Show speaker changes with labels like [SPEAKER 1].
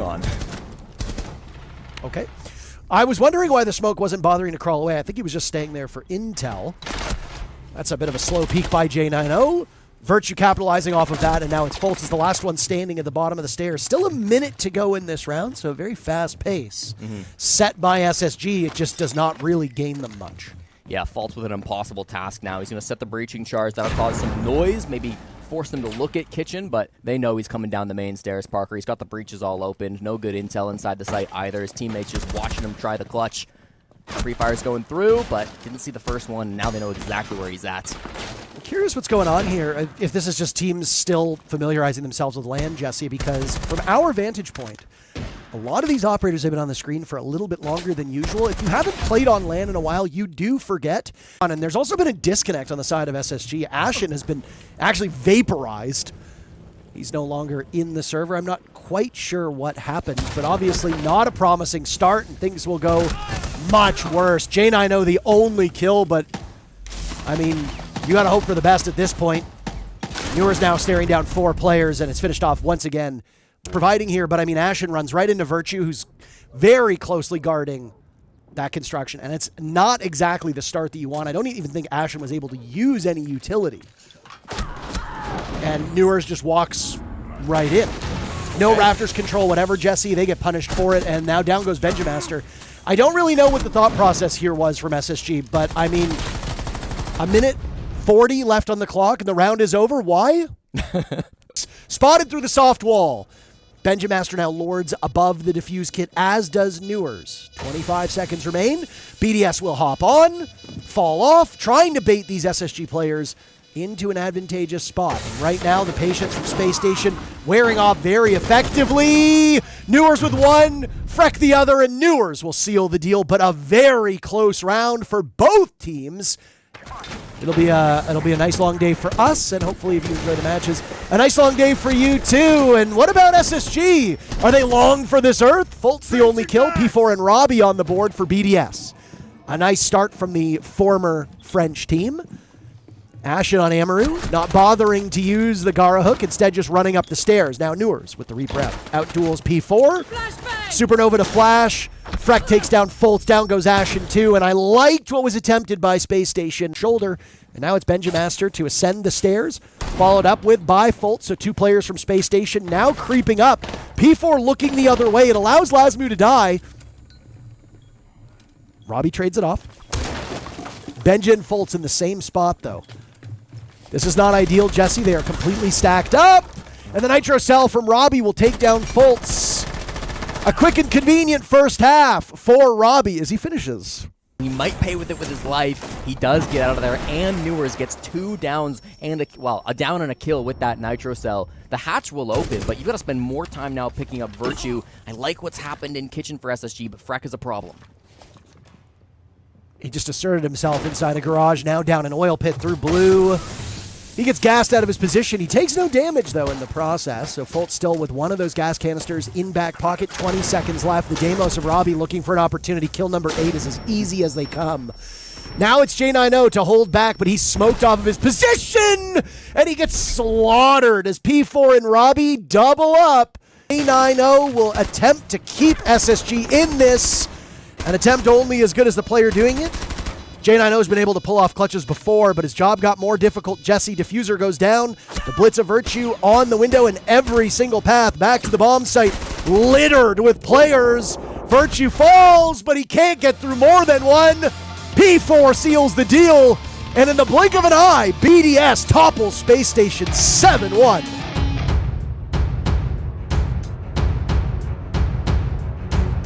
[SPEAKER 1] gone.
[SPEAKER 2] Okay. I was wondering why the smoke wasn't bothering to crawl away. I think he was just staying there for intel. That's a bit of a slow peek by J90. Virtue capitalizing off of that, and now it's Fultz is the last one standing at the bottom of the stairs. Still a minute to go in this round, so a very fast pace. Set by SSG, it just does not really gain them much.
[SPEAKER 1] Yeah, Fultz with an impossible task now. He's going to set the breaching charge. That'll cause some noise, maybe force them to look at Kitchen, but they know he's coming down the main stairs, Parker. He's got the breaches all open. No good intel inside the site either. His teammates just watching him try the clutch. Free Fire's going through, but didn't see the first one. Now they know exactly where he's at.
[SPEAKER 2] I'm curious what's going on here, if this is just teams still familiarizing themselves with LAN, Jesse, because from our vantage point, a lot of these operators have been on the screen for a little bit longer than usual. If you haven't played on LAN in a while, you do forget. And there's also been a disconnect on the side of SSG. Ashen has been actually vaporized. He's no longer in the server. I'm not quite sure what happened, but obviously not a promising start, and things will go much worse. J90 the only kill, but I mean, you gotta hope for the best at this point. Newer's now staring down 4 players, and it's finished off once again. Providing here, but I mean, Ashen runs right into Virtue, who's very closely guarding that construction, and it's not exactly the start that you want. I don't even think Ashen was able to use any utility. And Newer's just walks right in. No Raptors control whatever, Jesse. They get punished for it, and now down goes Benjamaster. I don't really know what the thought process here was from SSG, but I mean, a minute 40 left on the clock, and the round is over. Why? Spotted through the soft wall. Benjamaster now lords above the defuse kit, as does Newers. 25 seconds remain. BDS will hop on, fall off, trying to bait these SSG players into an advantageous spot. And right now, the patience from Space Station wearing off very effectively. Newers with one, Freck the other, and Newers will seal the deal, but a very close round for both teams. It'll be a nice long day for us, and hopefully if you enjoy the matches, a nice long day for you too. And what about SSG? Are they long for this earth? Fultz the only kill, P4 and Robbie on the board for BDS. A nice start from the former French team. Ashen on Amaru, not bothering to use the Gara hook, instead just running up the stairs. Now Newers with the reprep. Outduels P4. Supernova to flash. Freck takes down Fultz. Down goes Ashen too. And I liked what was attempted by Space Station. Shoulder. And now it's Benjamaster to ascend the stairs. Followed up with by Fultz. So 2 players from Space Station now creeping up. P4 looking the other way. It allows Lasmu to die. Robbie trades it off. Benja and Fultz in the same spot though. This is not ideal, Jesse. They are completely stacked up. And the Nitro Cell from Robbie will take down Fultz. A quick and convenient first half for Robbie as he finishes.
[SPEAKER 1] He might pay with it with his life. He does get out of there, and Newers gets 2 downs and a down and a kill with that Nitro Cell. The hatch will open, but you've got to spend more time now picking up Virtue. I like what's happened in Kitchen for SSG, but Freck is a problem.
[SPEAKER 2] He just asserted himself inside a garage, now down an oil pit through blue. He gets gassed out of his position. He takes no damage, though, in the process. So Fultz still with one of those gas canisters in back pocket. 20 seconds left. The Deimos of Robbie looking for an opportunity. Kill number 8 is as easy as they come. Now it's J90 to hold back, but he's smoked off of his position! And he gets slaughtered as P4 and Robbie double up. J90 will attempt to keep SSG in this. An attempt only as good as the player doing it. J90 has been able to pull off clutches before, but his job got more difficult. Jesse, diffuser goes down. The Blitz of Virtue on the window, and every single path back to the bomb site littered with players. Virtue falls, but he can't get through more than one. P4 seals the deal, and in the blink of an eye, BDS topples Space Station 7-1.